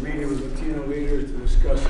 Meeting with Latino leaders to discuss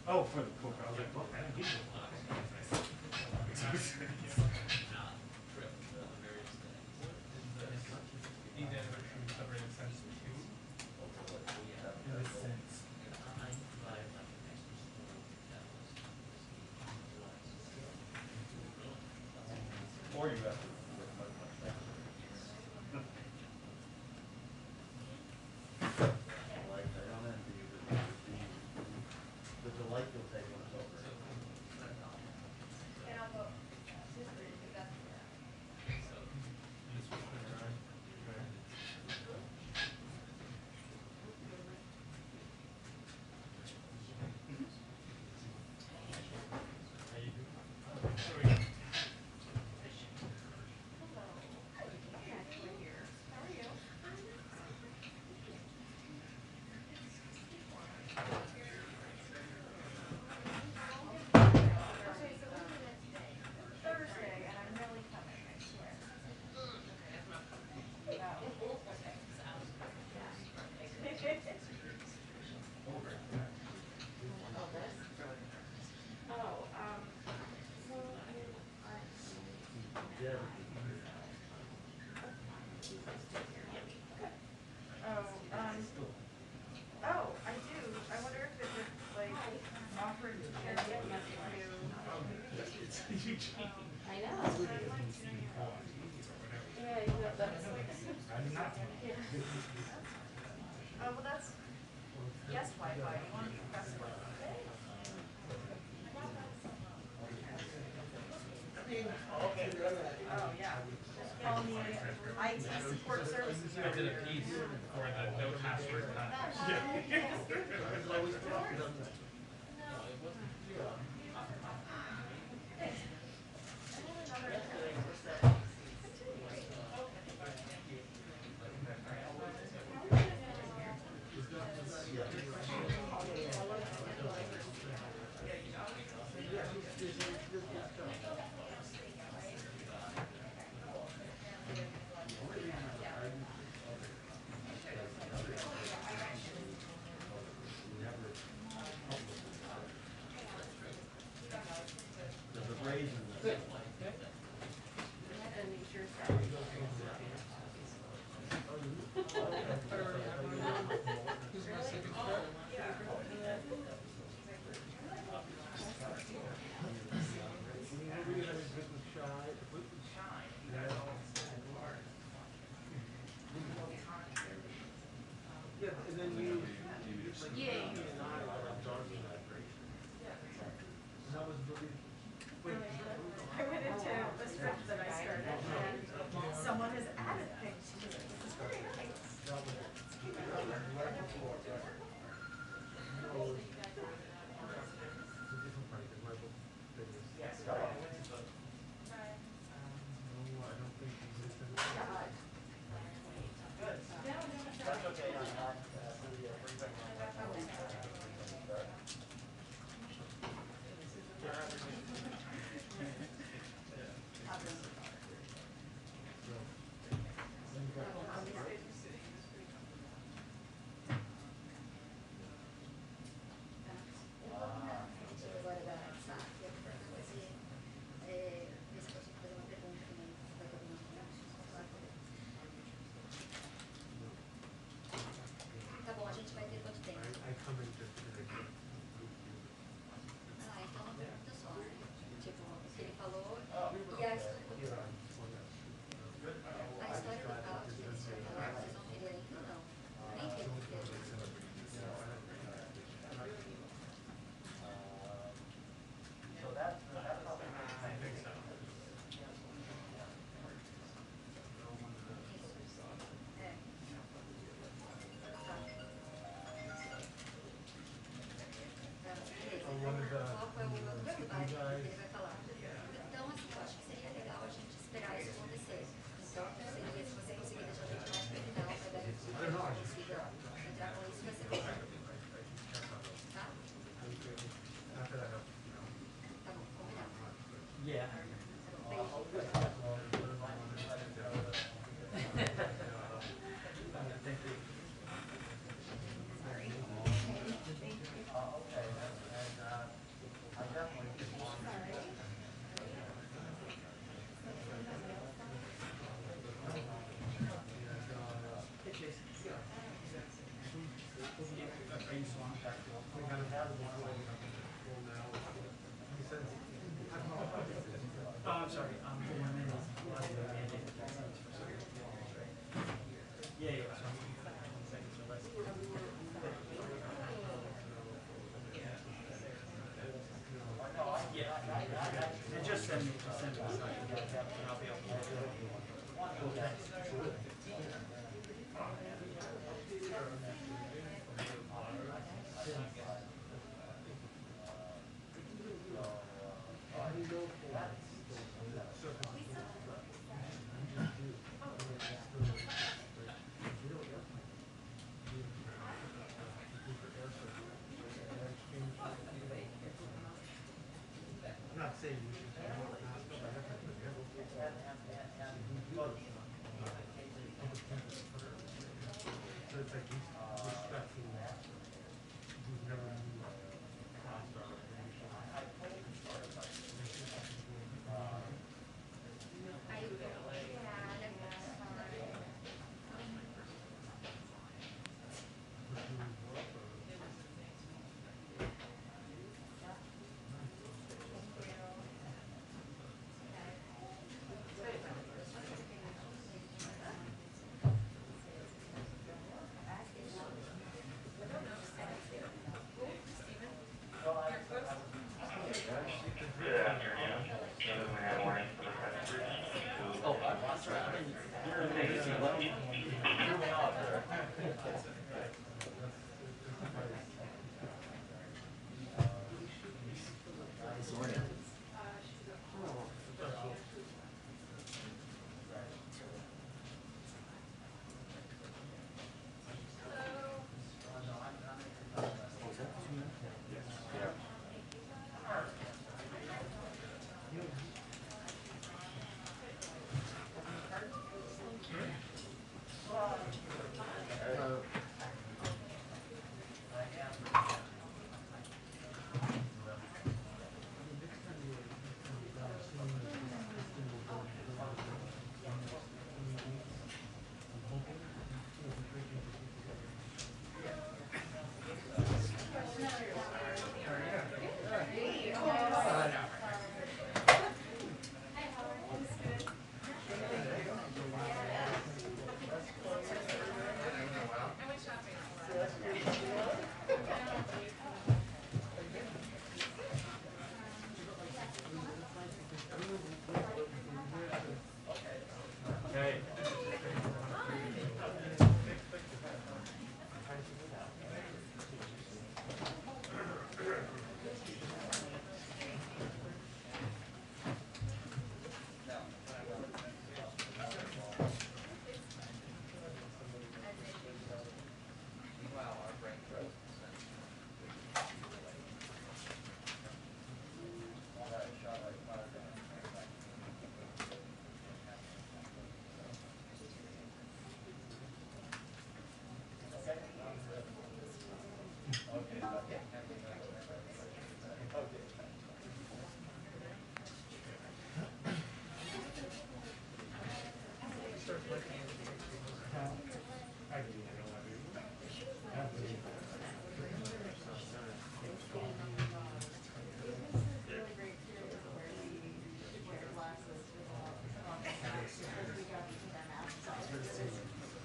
Oh, for the poker. I was like, well, I didn't get it. Or you have to. The delight you'll take when it's over. And I'll go. Thursday, and I'm really coming, I swear. Oh, I do. I wonder if it would, like, offer to share with you. I know. Yeah, you know, that's. Oh, well, that's guest Wi-Fi. You want to press what? Oh, yeah. Just call me IT support services. I did a piece for the no password time. There's a brazen. I went into the script that I started, and someone has added things to it. This is very nice. Tá bom, a gente vai ter quanto tempo? Ah, então uma pergunta só, né? Tipo, o que ele falou e a história do caos que eles vão falar, vocês vão querer ainda ou não? Nem tem que ter. So that's probably. I think so. É. Qual foi o outro detalhe que ele vai falar? Então, assim, eu acho que seria legal a gente esperar isso acontecer. Então, seria, se você conseguir deixar a gente mais pro final, para dar a gente consiga entrar com isso, vai ser bom. Tá? Tá bom, combinado. Yeah. Sorry. Okay, and send me Psaki, and I'll be able to. I'm not saying you should. So it's like he's respectful. He's never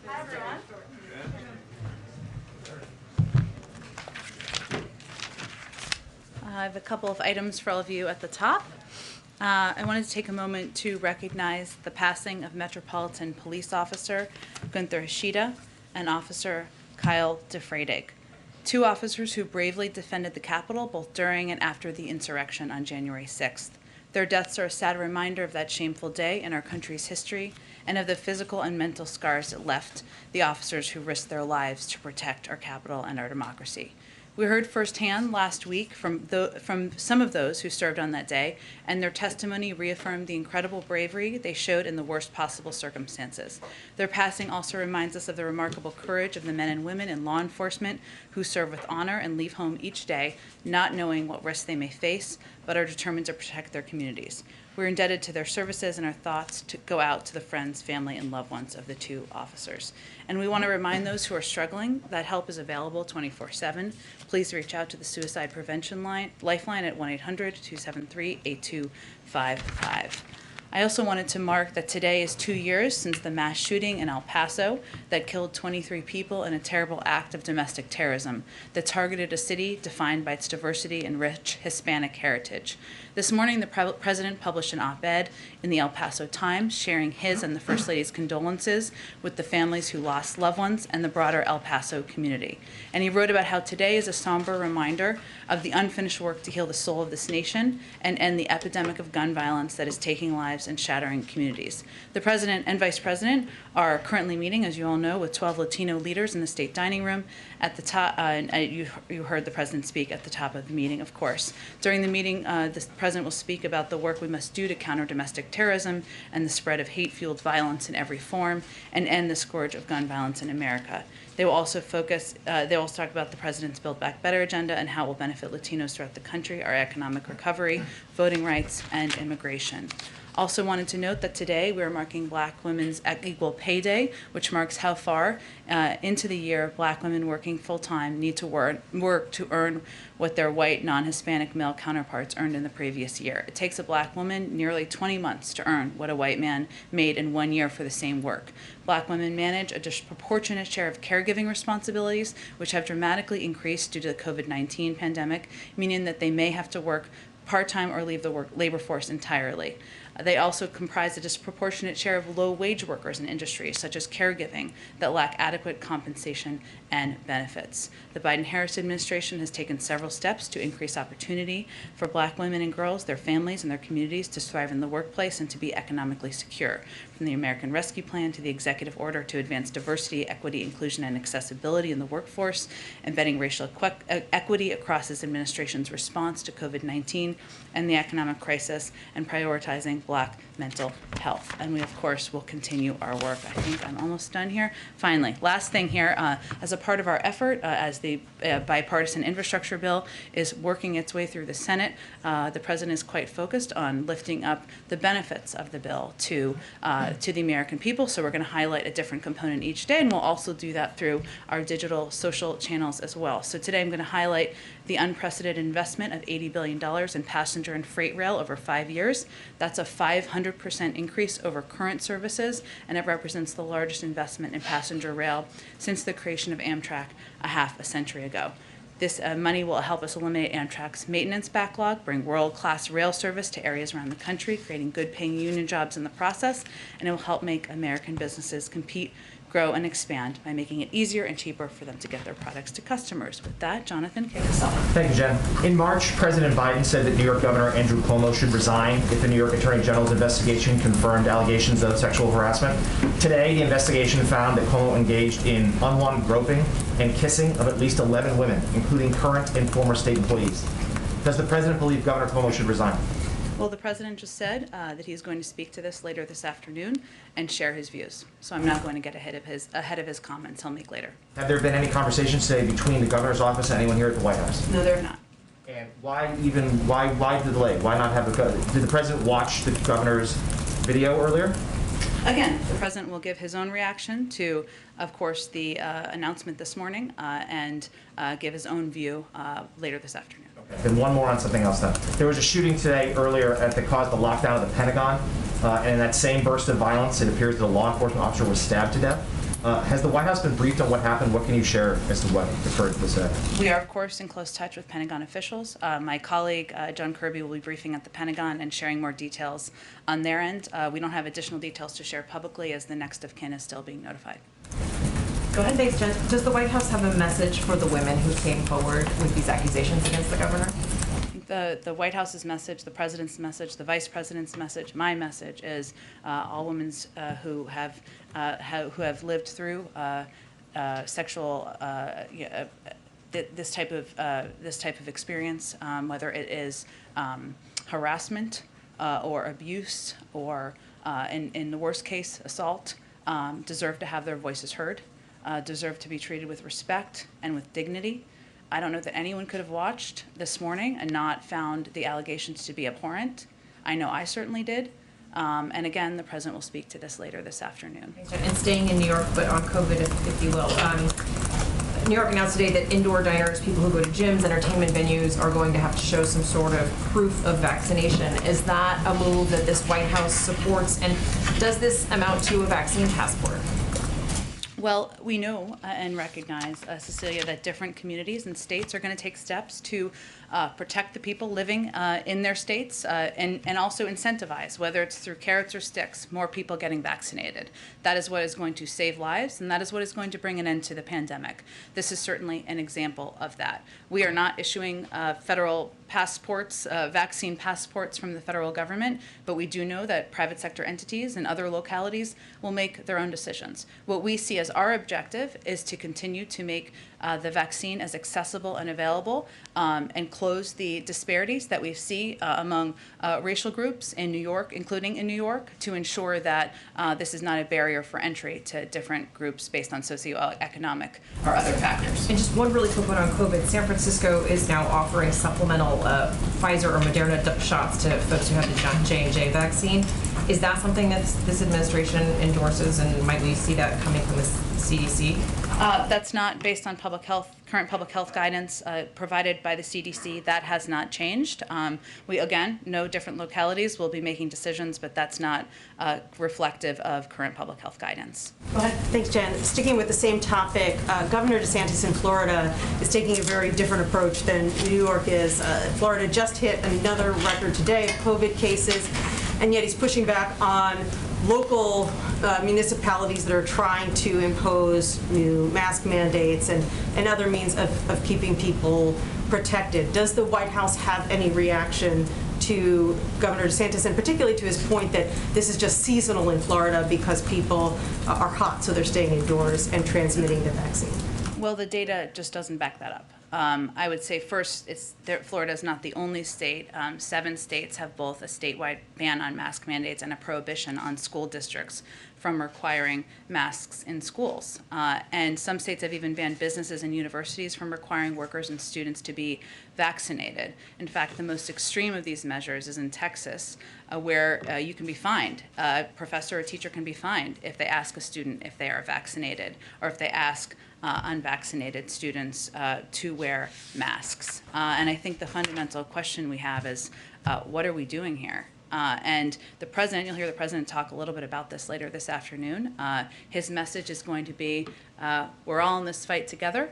Hi, everyone. I have a couple of items for all of you at the top. I wanted to take a moment to recognize the passing of Metropolitan Police Officer Gunther Hashida and Officer Kyle DeFreidig, two officers who bravely defended the Capitol both during and after the insurrection on January 6th. Their deaths are a sad reminder of that shameful day in our country's history and of the physical and mental scars it left the officers who risked their lives to protect our Capitol and our democracy. We heard firsthand last week from some of those who served on that day, and their testimony reaffirmed the incredible bravery they showed in the worst possible circumstances. Their passing also reminds us of the remarkable courage of the men and women in law enforcement who serve with honor and leave home each day, not knowing what risks they may face, but are determined to protect their communities. We're indebted to their services, and our thoughts to go out to the friends, family, and loved ones of the two officers. And we want to remind those who are struggling that help is available 24/7. Please reach out to the Suicide Prevention Lifeline at 1-800-273-8255. I also wanted to mark that today is 2 years since the mass shooting in El Paso that killed 23 people in a terrible act of domestic terrorism that targeted a city defined by its diversity and rich Hispanic heritage. This morning, the President published an op-ed in the El Paso Times sharing his and the First Lady's condolences with the families who lost loved ones and the broader El Paso community. And he wrote about how today is a somber reminder of the unfinished work to heal the soul of this nation and end the epidemic of gun violence that is taking lives and shattering communities. The President and Vice President are currently meeting, as you all know, with 12 Latino leaders in the state dining room. At the top, you heard the President speak at the top of the meeting, of course. During the meeting, the President will speak about the work we must do to counter domestic terrorism and the spread of hate-fueled violence in every form and end the scourge of gun violence in America. They will also talk about the President's Build Back Better agenda and how it will benefit Latinos throughout the country, our economic recovery, voting rights, and immigration. Also wanted to note that today we are marking Black Women's Equal Pay Day, which marks how far into the year Black women working full-time need to work to earn what their white, non-Hispanic male counterparts earned in the previous year. It takes a Black woman nearly 20 months to earn what a white man made in 1 year for the same work. Black women manage a disproportionate share of caregiving responsibilities, which have dramatically increased due to the COVID-19 pandemic, meaning that they may have to work part-time or leave the labor force entirely. They also comprise a disproportionate share of low-wage workers in industries such as caregiving that lack adequate compensation and benefits. The Biden-Harris administration has taken several steps to increase opportunity for Black women and girls, their families, and their communities to thrive in the workplace and to be economically secure. From the American Rescue Plan to the executive order to advance diversity, equity, inclusion, and accessibility in the workforce, embedding racial equity across this administration's response to COVID-19 and the economic crisis, and prioritizing Black mental health. And we, of course, will continue our work. I think I'm almost done here. Finally, last thing here, as a part of our effort, as the bipartisan infrastructure bill is working its way through the Senate, the President is quite focused on lifting up the benefits of the bill to the American people. So we're going to highlight a different component each day, and we'll also do that through our digital social channels as well. So today I'm going to highlight the unprecedented investment of $80 billion in passenger and freight rail over 5 years. That's a 500% increase over current services, and it represents the largest investment in passenger rail since the creation of Amtrak half a century ago. This money will help us eliminate Amtrak's maintenance backlog, bring world-class rail service to areas around the country, creating good-paying union jobs in the process, and it will help make American businesses compete, grow, and expand by making it easier and cheaper for them to get their products to customers. With that, Jonathan, kick us off. Thank you, Jen. In March, President Biden said that New York Governor Andrew Cuomo should resign if the New York Attorney General's investigation confirmed allegations of sexual harassment. Today, the investigation found that Cuomo engaged in unwanted groping and kissing of at least 11 women, including current and former state employees. Does the President believe Governor Cuomo should resign? Well, the President just said that he's going to speak to this later this afternoon and share his views. So I'm not going to get ahead of his comments he'll make later. Have there been any conversations today between the governor's office and anyone here at the White House? No, there have not. And why the delay? Why not have did the President watch the governor's video earlier? Again, the President will give his own reaction to, of course, the announcement this morning and give his own view later this afternoon. Then one more on something else then. There was a shooting today earlier that caused the lockdown of the Pentagon, and in that same burst of violence, it appears that a law enforcement officer was stabbed to death. Has the White House been briefed on what happened? What can you share as to what occurred this day? We are, of course, in close touch with Pentagon officials. My colleague, John Kirby, will be briefing at the Pentagon and sharing more details on their end. We don't have additional details to share publicly as the next of kin is still being notified. Go ahead. Thanks, Jen. Does the White House have a message for the women who came forward with these accusations against the governor? The White House's message, the President's message, the Vice President's message, my message is all women who have lived through sexual this type of experience, whether it is harassment or abuse or in the worst case assault, deserve to have their voices heard, deserve to be treated with respect and with dignity. I don't know that anyone could have watched this morning and not found the allegations to be abhorrent. I know I certainly did. And again, the President will speak to this later this afternoon. And staying in New York, but on COVID, if you will, New York announced today that indoor diners, people who go to gyms, entertainment venues, are going to have to show some sort of proof of vaccination. Is that a move that this White House supports? And does this amount to a vaccine passport? Well, we know and recognize, Cecilia, that different communities and states are going to take steps to protect the people living in their states and also incentivize, whether it's through carrots or sticks, more people getting vaccinated. That is what is going to save lives, and that is what is going to bring an end to the pandemic. This is certainly an example of that. We are not issuing federal passports, vaccine passports from the federal government, but we do know that private sector entities and other localities will make their own decisions. What we see as our objective is to continue to make the vaccine as accessible and available and close the disparities that we see among racial groups in New York, including in New York, to ensure that this is not a barrier for entry to different groups based on socioeconomic or other factors. And just one really quick one on COVID. San Francisco is now offering supplemental Pfizer or Moderna shots to folks who have the J&J vaccine. Is that something that this administration endorses, and might we see that coming from the CDC? That's not based on current public health guidance provided by the CDC. That has not changed. We, again, know different localities will be making decisions, but that's not reflective of current public health guidance. Go ahead. Thanks, Jen. Sticking with the same topic, Governor DeSantis in Florida is taking a very different approach than New York is. Florida just hit another record today of COVID cases, and yet he's pushing back on local municipalities that are trying to impose new mask mandates and other means of keeping people protected. Does the White House have any reaction to Governor DeSantis, and particularly to his point that this is just seasonal in Florida because people are hot, so they're staying indoors and transmitting the vaccine? Well, the data just doesn't back that up. I would say first, Florida is not the only state. 7 states have both a statewide ban on mask mandates and a prohibition on school districts from requiring masks in schools. And some states have even banned businesses and universities from requiring workers and students to be vaccinated. In fact, the most extreme of these measures is in Texas, where you can be fined. A professor or teacher can be fined if they ask a student if they are vaccinated, or if they ask unvaccinated students to wear masks. And I think the fundamental question we have is, what are we doing here? And the president, you'll hear the president talk a little bit about this later this afternoon. His message is going to be, we're all in this fight together,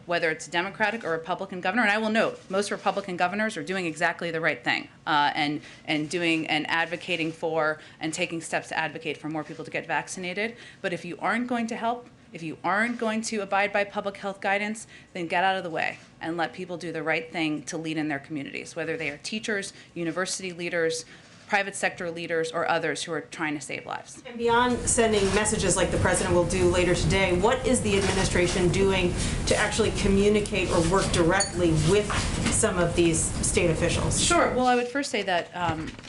whether it's Democratic or Republican governor. And I will note, most Republican governors are doing exactly the right thing and doing and advocating for and taking steps to advocate for more people to get vaccinated. But if you aren't going to help, if you aren't going to abide by public health guidance, then get out of the way and let people do the right thing to lead in their communities, whether they are teachers, university leaders, private sector leaders, or others who are trying to save lives. And beyond sending messages like the president will do later today, what is the administration doing to actually communicate or work directly with some of these state officials? Sure. Well, I would first say that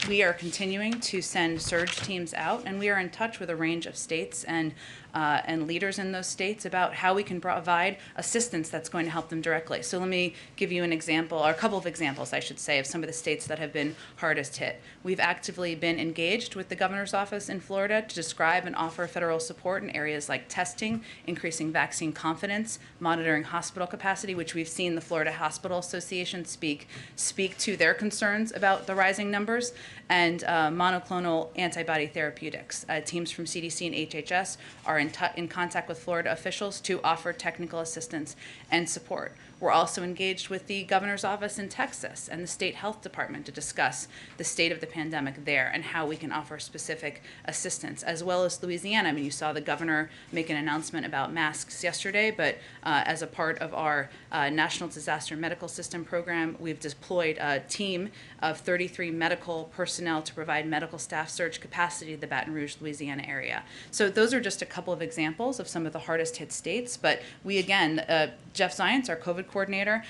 we are continuing to send surge teams out, and we are in touch with a range of states and leaders in those states about how we can provide assistance that's going to help them directly. So let me give you an example, or a couple of examples, I should say, of some of the states that have been hardest hit. We've actively been engaged with the governor's office in Florida to describe and offer federal support in areas like testing, increasing vaccine confidence, monitoring hospital capacity, which we've seen the Florida Hospital Association speak to their concerns about the rising numbers, and monoclonal antibody therapeutics. Teams from CDC and HHS are in contact with Florida officials to offer technical assistance and support. We're also engaged with the governor's office in Texas and the state health department to discuss the state of the pandemic there and how we can offer specific assistance, as well as Louisiana. I mean, you saw the governor make an announcement about masks yesterday, but as a part of our National Disaster Medical System program, we've deployed a team of 33 medical personnel to provide medical staff surge capacity to the Baton Rouge, Louisiana area. So those are just a couple of examples of some of the hardest hit states, but we, again, Jeff Zients, our COVID coordinator,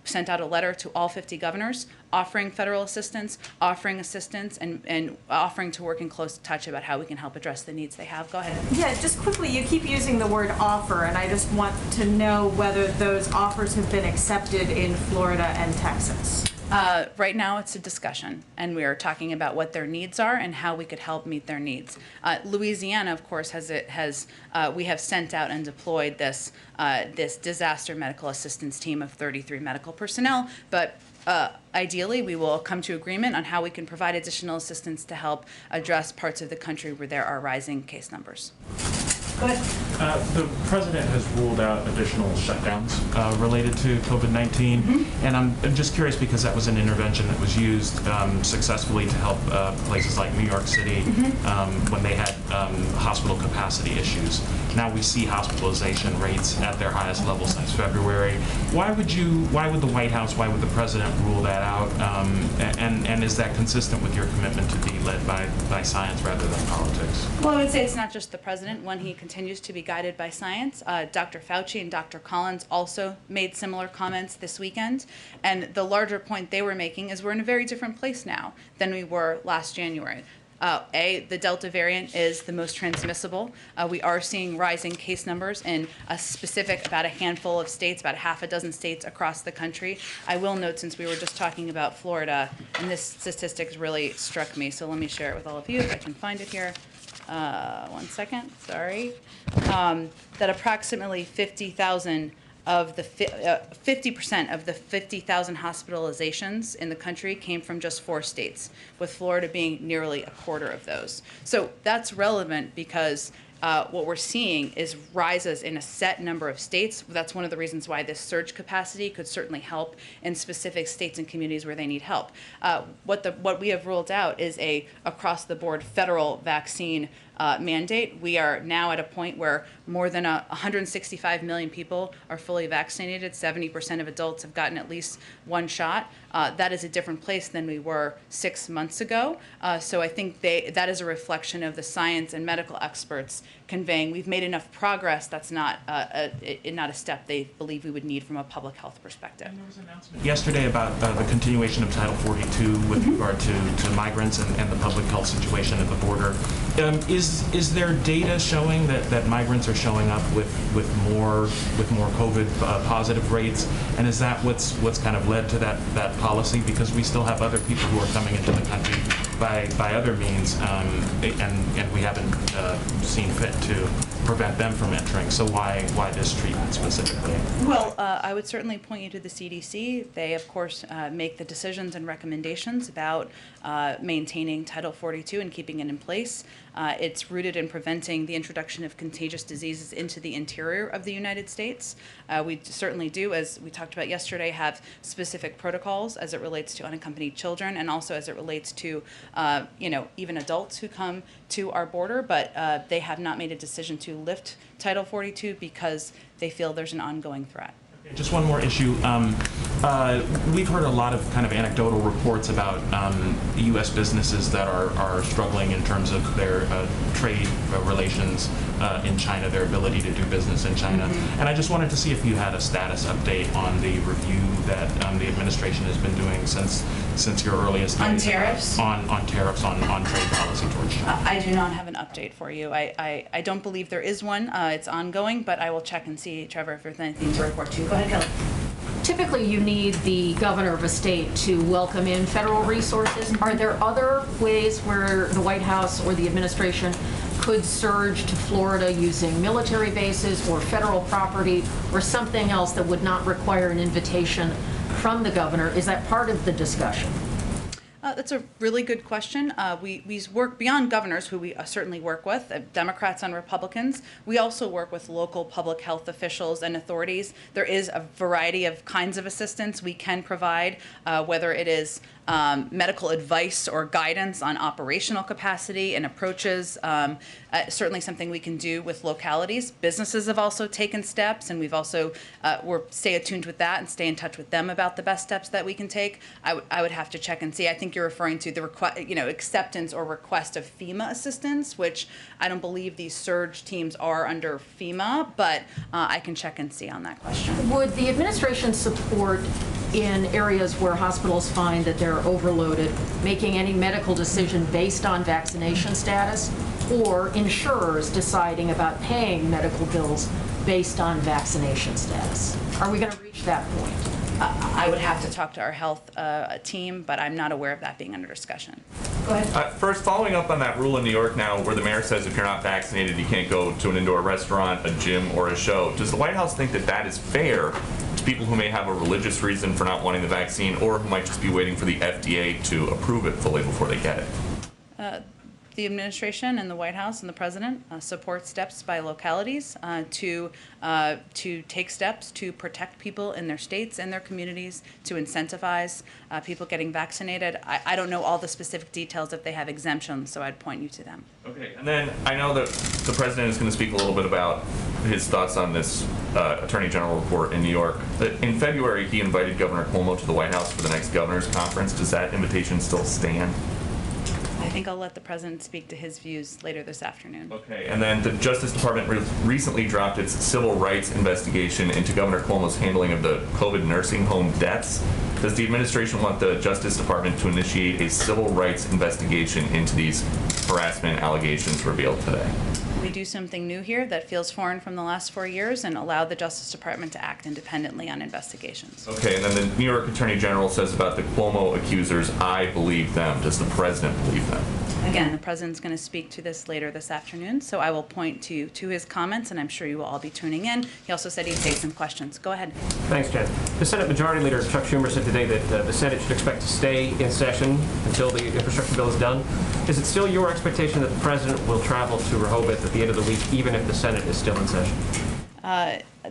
sent out a letter to all 50 governors offering federal assistance, offering assistance, and offering to work in close touch about how we can help address the needs they have. Go ahead. Yeah, just quickly, you keep using the word offer, and I just want to know whether those offers have been accepted in Florida and Texas. Right now, it's a discussion, and we are talking about what their needs are and how we could help meet their needs. Louisiana, of course, we have sent out and deployed this disaster medical assistance team of 33 medical personnel, but ideally, we will come to agreement on how we can provide additional assistance to help address parts of the country where there are rising case numbers. Go ahead. The president has ruled out additional shutdowns related to COVID-19, and I'm just curious because that was an intervention that was used successfully to help places like New York City when they had hospital capacity issues. Now we see hospitalization rates at their highest level since February. Why would the White House, why would the president rule that out? And is that consistent with your commitment to be led by science rather than politics? Well, I would say it's not just the president. When he continues to be guided by science, Dr. Fauci and Dr. Collins also made similar comments this weekend. And the larger point they were making is we're in a very different place now than we were last January. The Delta variant is the most transmissible. We are seeing rising case numbers in about a handful of states, about a half a dozen states across the country. I will note, since we were just talking about Florida, and this statistic really struck me, so let me share it with all of you if I can find it here. 1 second, sorry. That approximately 50,000 of the 50% of the 50,000 hospitalizations in the country came from just 4 states, with Florida being nearly a quarter of those. So that's relevant because what we're seeing is rises in a set number of states. That's one of the reasons why this surge capacity could certainly help in specific states and communities where they need help. What we have ruled out is a across-the-board federal vaccine mandate. We are now at a point where more than 165 million people are fully vaccinated. 70% of adults have gotten at least 1 shot. That is a different place than we were 6 months ago. So I think that is a reflection of the science and medical experts conveying we've made enough progress. That's not a step they believe we would need from a public health perspective. And there was an announcement yesterday about the continuation of Title 42 with regard to migrants and the public health situation at the border. Is there data showing that migrants are showing up with more COVID positive rates, and is that what's kind of led to that policy? Because we still have other people who are coming into the country by other means, and we haven't seen fit to prevent them from entering. So why this treatment specifically? Well, I would certainly point you to the CDC. They, of course, make the decisions and recommendations about maintaining Title 42 and keeping it in place. It's rooted in preventing the introduction of contagious diseases into the interior of the United States. We certainly do, as we talked about yesterday, have specific protocols as it relates to unaccompanied children and also as it relates to, even adults who come to our border, but they have not made a decision to lift Title 42 because they feel there's an ongoing threat. Just one more issue. We've heard a lot of kind of anecdotal reports about U.S. businesses that are struggling in terms of their trade relations in China, their ability to do business in China. And I just wanted to see if you had a status update on the review that the administration has been doing since your earliest days. On tariffs? On tariffs, on trade policy towards China. I do not have an update for you. I don't believe there is one. It's ongoing, but I will check and see, Trevor, if there's anything to report to you. Go ahead, Kelly. Typically, you need the governor of a state to welcome in federal resources. Are there other ways where the White House or the administration could surge to Florida using military bases or federal property or something else that would not require an invitation from the governor? Is that part of the discussion? That's a really good question. We work beyond governors, who we certainly work with, Democrats and Republicans. We also work with local public health officials and authorities. There is a variety of kinds of assistance we can provide, whether it is medical advice or guidance on operational capacity and approaches. Certainly something we can do with localities. Businesses have also taken steps, and we've also stay attuned with that and stay in touch with them about the best steps that we can take. I would have to check and see. I think you're referring to the acceptance or request of FEMA assistance, which I don't believe these surge teams are under FEMA, but I can check and see on that question. Would the administration support, in areas where hospitals find that they're overloaded, making any medical decision based on vaccination status, or insurers deciding about paying medical bills based on vaccination status? Are we going to reach that point? I would have to talk to our health team, but I'm not aware of that being under discussion. Go ahead. First, following up on that rule in New York now where the mayor says if you're not vaccinated, you can't go to an indoor restaurant, a gym, or a show. Does the White House think that that is fair to people who may have a religious reason for not wanting the vaccine or who might just be waiting for the FDA to approve it fully before they get it? The administration and the White House and the president support steps by localities to take steps to protect people in their states and their communities, to incentivize people getting vaccinated. I don't know all the specific details if they have exemptions, so I'd point you to them. Okay, and then I know that the president is going to speak a little bit about his thoughts on this Attorney General report in New York. In February, he invited Governor Cuomo to the White House for the next governor's conference. Does that invitation still stand? I think I'll let the president speak to his views later this afternoon. Okay, and then the Justice Department recently dropped its civil rights investigation into Governor Cuomo's handling of the COVID nursing home deaths. Does the administration want the Justice Department to initiate a civil rights investigation into these harassment allegations revealed today? We do something new here that feels foreign from the last 4 years and allow the Justice Department to act independently on investigations. Okay, and then the New York Attorney General says about the Cuomo accusers, I believe them. Does the president believe them? Again, the president's going to speak to this later this afternoon, so I will point to his comments, and I'm sure you will all be tuning in. He also said he'd take some questions. Go ahead. Thanks, Jen. The Senate Majority Leader Chuck Schumer said today that the Senate should expect to stay in session until the infrastructure bill is done. Is it still your expectation that the president will travel to Rehoboth at the end of the week, even if the Senate is still in session?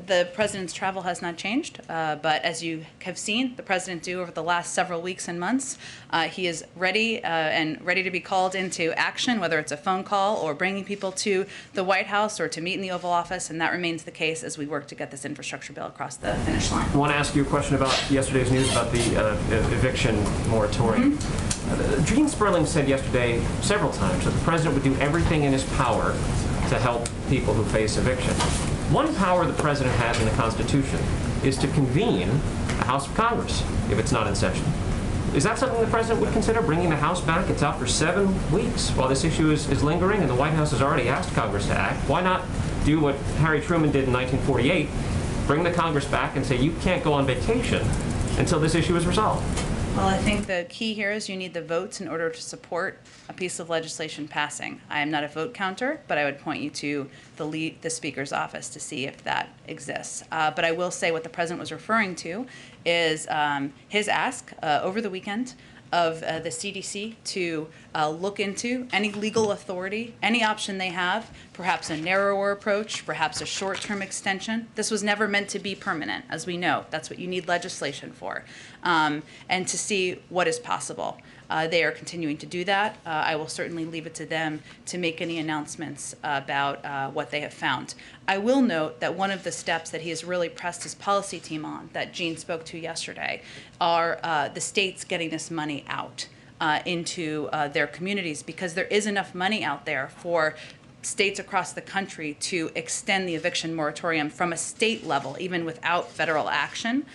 The president's travel has not changed, but as you have seen the president do over the last several weeks and months, he is ready to be called into action, whether it's a phone call or bringing people to the White House or to meet in the Oval Office, and that remains the case as we work to get this infrastructure bill across the finish line. I want to ask you a question about yesterday's news about the eviction moratorium. Gene Sperling said yesterday several times that the president would do everything in his power to help people who face eviction. One power the president has in the Constitution is to convene a House of Congress if it's not in session. Is that something the president would consider, bringing the House back? It's out for 7 weeks while this issue is lingering, and the White House has already asked Congress to act. Why not do what Harry Truman did in 1948, bring the Congress back and say, you can't go on vacation until this issue is resolved? Well, I think the key here is you need the votes in order to support a piece of legislation passing. I am not a vote counter, but I would point you to the Speaker's office to see if that exists. But I will say what the president was referring to is his ask over the weekend of the CDC to look into any legal authority, any option they have, perhaps a narrower approach, perhaps a short-term extension. This was never meant to be permanent, as we know. That's what you need legislation for, and to see what is possible. They are continuing to do that. I will certainly leave it to them to make any announcements about what they have found. I will note that one of the steps that he has really pressed his policy team on, that Gene spoke to yesterday, are the states getting this money out into their communities, because there is enough money out there for states across the country to extend the eviction moratorium from a state level, even without federal action.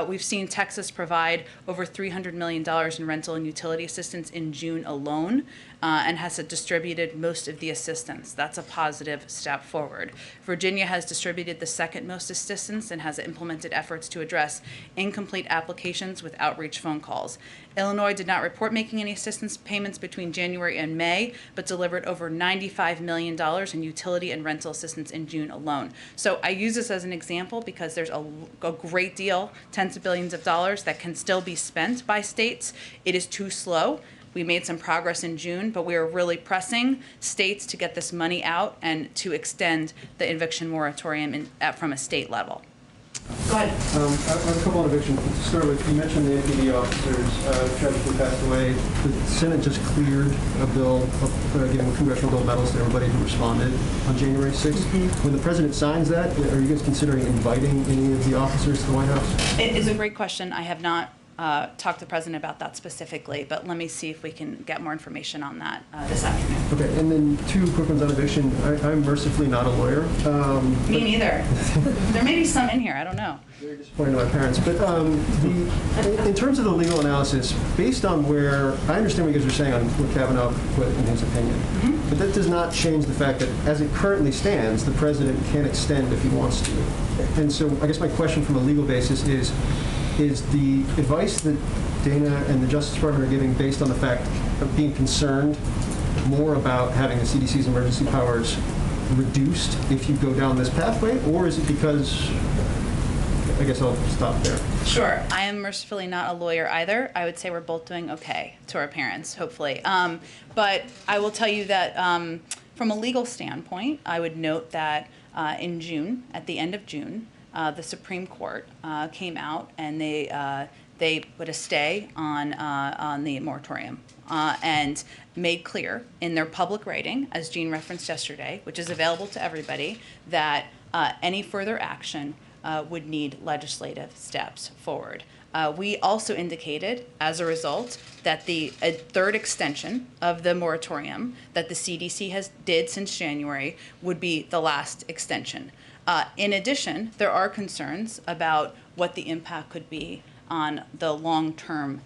We've seen Texas provide over $300 million in rental and utility assistance in June alone, and has distributed most of the assistance. That's a positive step forward. Virginia has distributed the second most assistance and has implemented efforts to address incomplete applications with outreach phone calls. Illinois did not report making any assistance payments between January and May, but delivered over $95 million in utility and rental assistance in June alone. So I use this as an example because there's a great deal, tens of billions of dollars, that can still be spent by states. It is too slow. We made some progress in June, but we are really pressing states to get this money out and to extend the eviction moratorium from a state level. Go ahead. I have a couple of evictions. To start with, you mentioned the NPD officers tragically passed away. The Senate just cleared a bill giving Congressional Gold Medals to everybody who responded on January 6th. Mm-hmm. When the president signs that, are you guys considering inviting any of the officers to the White House? It is a great question. I have not talk to the president about that specifically, but let me see if we can get more information on that this afternoon. Okay, and then two quick ones on eviction. I'm mercifully not a lawyer. Me neither. There may be some in here, I don't know. Very disappointing to my parents. But in terms of the legal analysis, based on where, I understand what you guys are saying on what Kavanaugh put in his opinion, mm-hmm. but that does not change the fact that as it currently stands, the president can extend if he wants to. And so I guess my question from a legal basis is, is the advice that Dana and the Justice Department are giving based on the fact of being concerned more about having the CDC's emergency powers reduced if you go down this pathway, or is it because, I guess I'll stop there. Sure. I am mercifully not a lawyer either. I would say we're both doing okay to our parents, hopefully. But I will tell you that from a legal standpoint, I would note that in June, at the end of June, the Supreme Court came out and they put a stay on the moratorium and made clear in their public writing, as Jean referenced yesterday, which is available to everybody, that any further action would need legislative steps forward. We also indicated, as a result, that the third extension of the moratorium that the CDC did since January would be the last extension. In addition, there are concerns about what the impact could be on the long-term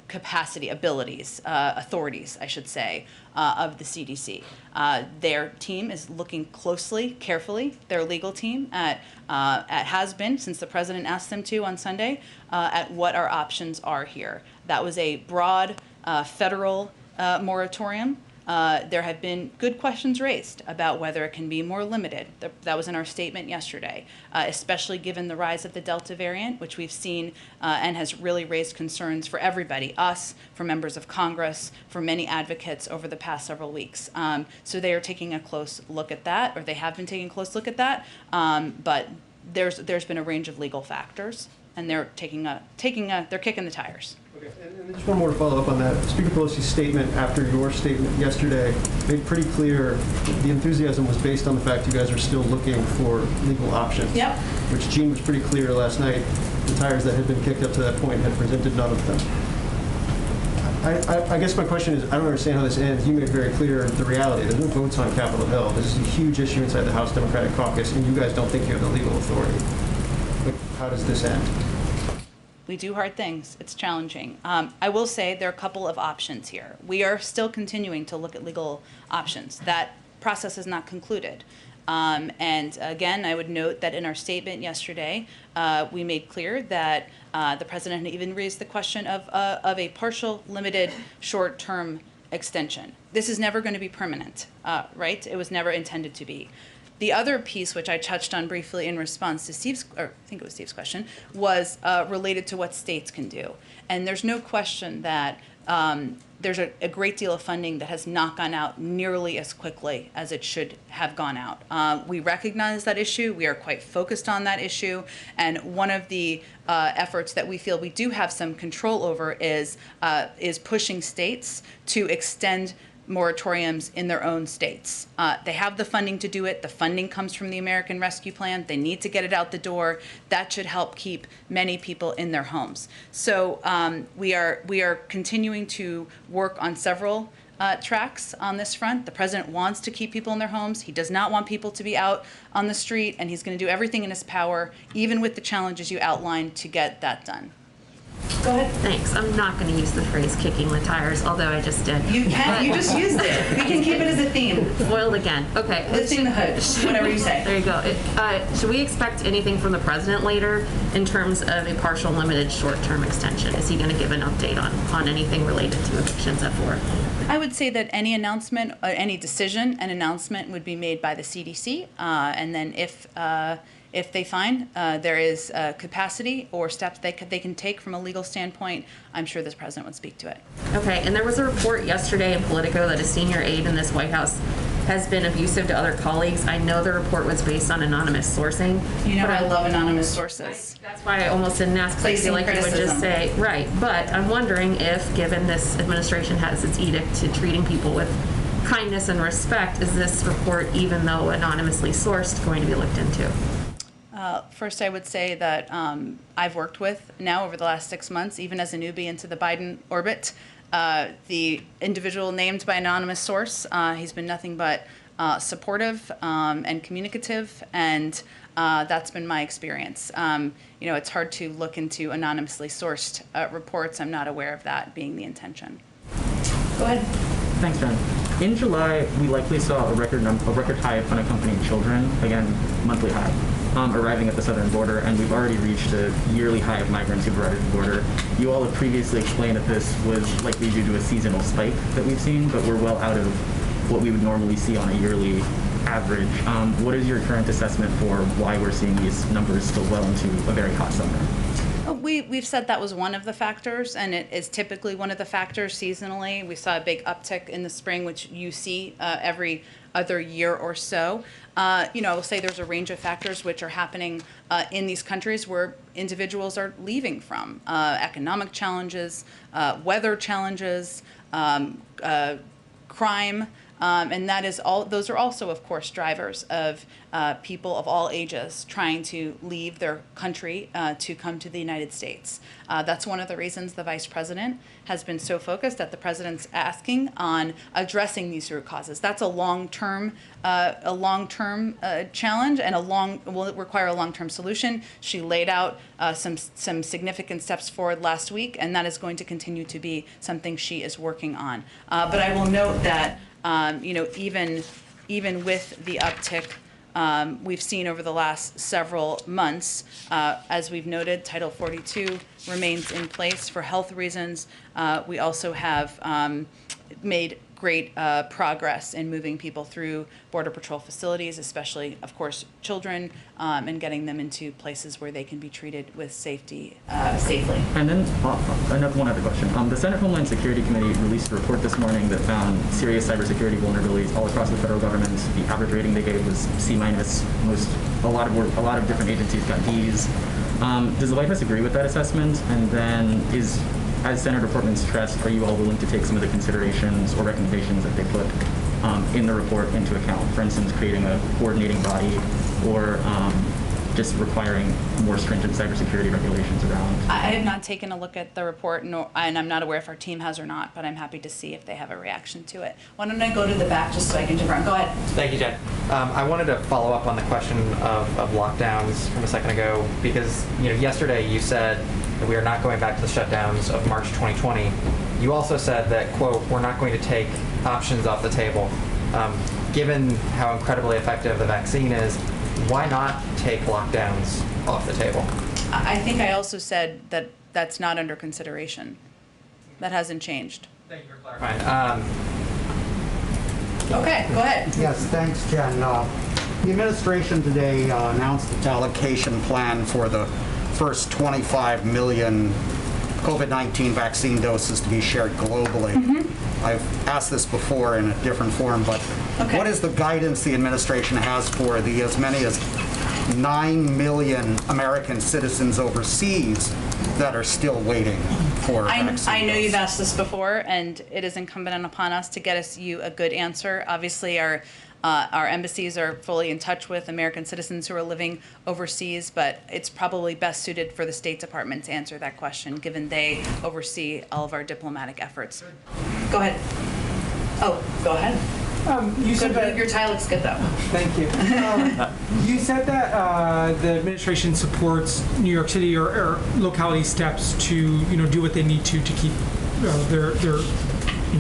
capacity, authorities, I should say, of the CDC. Their team is looking closely, carefully, their legal team has been since the president asked them to on Sunday, at what our options are here. That was a broad federal moratorium. There have been good questions raised about whether it can be more limited. That was in our statement yesterday, especially given the rise of the Delta variant, which we've seen and has really raised concerns for everybody, us, for members of Congress, for many advocates over the past several weeks. So they are taking a close look at that, or they have been taking a close look at that. But there's been a range of legal factors, and they're kicking the tires. Okay, and just one more to follow up on that. Speaker Pelosi's statement after your statement yesterday made pretty clear the enthusiasm was based on the fact you guys are still looking for legal options. Yep. Which Jean was pretty clear last night. The tires that had been kicked up to that point had presented none of them. I guess my question is, I don't understand how this ends. You made very clear the reality. There's no votes on Capitol Hill. This is a huge issue inside the House Democratic Caucus, and you guys don't think you have the legal authority. Like, how does this end? We do hard things. It's challenging. I will say there are a couple of options here. We are still continuing to look at legal options. That process is not concluded. And again, I would note that in our statement yesterday, we made clear that the president had even raised the question of a partial, limited, short-term extension. This is never going to be permanent, right? It was never intended to be. The other piece, which I touched on briefly in response to Steve's question, was related to what states can do. And there's no question that there's a great deal of funding that has not gone out nearly as quickly as it should have gone out. We recognize that issue. We are quite focused on that issue. And one of the efforts that we feel we do have some control over is pushing states to extend moratoriums in their own states. They have the funding to do it. The funding comes from the American Rescue Plan. They need to get it out the door. That should help keep many people in their homes. So we are continuing to work on several tracks on this front. The president wants to keep people in their homes. He does not want people to be out on the street, and he's going to do everything in his power, even with the challenges you outlined, to get that done. Go ahead. Thanks. I'm not going to use the phrase kicking the tires, although I just did. You can. You just used it. We can keep it as a theme. Foiled again. Okay. Lifting the hood. Whatever you say. There you go. Should we expect anything from the president later in terms of a partial, limited, short-term extension? Is he going to give an update on anything related to evictions at 4? I would say that any announcement, any decision, an announcement would be made by the CDC, and then if they find there is capacity or steps they can take from a legal standpoint, I'm sure this president would speak to it. Okay, and there was a report yesterday in Politico that a senior aide in this White House has been abusive to other colleagues. I know the report was based on anonymous sourcing. You know, I love anonymous sources. That's why I almost didn't ask, because I feel like you would just say, right. But I'm wondering if, given this administration has its edict to treating people with kindness and respect, is this report, even though anonymously sourced, going to be looked into? First, I would say that I've worked with now over the last 6 months, even as a newbie into the Biden orbit, the individual named by anonymous source. He's been nothing but supportive and communicative, and that's been my experience. You know, it's hard to look into anonymously sourced reports. I'm not aware of that being the intention. Go ahead. Thanks, Ben. In July, we likely saw a record high of unaccompanied children, again, monthly high. arriving at the southern border, and we've already reached a yearly high of migrants who've arrived at the border. You all have previously explained that this was likely due to a seasonal spike that we've seen, but we're well out of what we would normally see on a yearly average. What is your current assessment for why we're seeing these numbers still well into a very hot summer? We've said that was one of the factors, and it is typically one of the factors seasonally. We saw a big uptick in the spring, which you see every other year or so. We'll say there's a range of factors which are happening in these countries where individuals are leaving from. Economic challenges, weather challenges, crime, and that is all. Those are also, of course, drivers of people of all ages trying to leave their country to come to the United States. That's one of the reasons the Vice President has been so focused that the President's asking on addressing these root causes. That's a long-term challenge, and will require a long-term solution. She laid out some significant steps forward last week, and that is going to continue to be something she is working on. But I will note that even with the uptick we've seen over the last several months, as we've noted, Title 42 remains in place for health reasons. We also have made great progress in moving people through Border Patrol facilities, especially, of course, children, and getting them into places where they can be treated with safely. And then one other question. The Senate Homeland Security Committee released a report this morning that found serious cybersecurity vulnerabilities all across the federal government. The average rating they gave was C-. A lot of different agencies got Ds. Does the White House agree with that assessment? And then as Senator Portman stressed, are you all willing to take some of the considerations or recommendations that they put in the report into account? For instance, creating a coordinating body or just requiring more stringent cybersecurity regulations around? I have not taken a look at the report, and I'm not aware if our team has or not, but I'm happy to see if they have a reaction to it. Why don't I go to the back just so I can confirm? Go ahead. Thank you, Jen. I wanted to follow up on the question of lockdowns from a second ago, because yesterday you said that we are not going back to the shutdowns of March 2020. You also said that, quote, we're not going to take options off the table. Given how incredibly effective the vaccine is, why not take lockdowns off the table? I think I also said that that's not under consideration. That hasn't changed. Thank you for clarifying. Okay, go ahead. Yes, thanks, Jen. The administration today announced its allocation plan for the first 25 million COVID-19 vaccine doses to be shared globally. I've asked this before in a different form, but what is the guidance the administration has for the as many as 9 million American citizens overseas that are still waiting for vaccine? I know you've asked this before, and it is incumbent upon us to get you a good answer. Obviously, our embassies are fully in touch with American citizens who are living overseas, but it's probably best suited for the State Department to answer that question, given they oversee all of our diplomatic efforts. Go ahead. Oh, go ahead. You said that your tie looks good, though. Thank you. You said that the administration supports New York City or locality steps to do what they need to keep their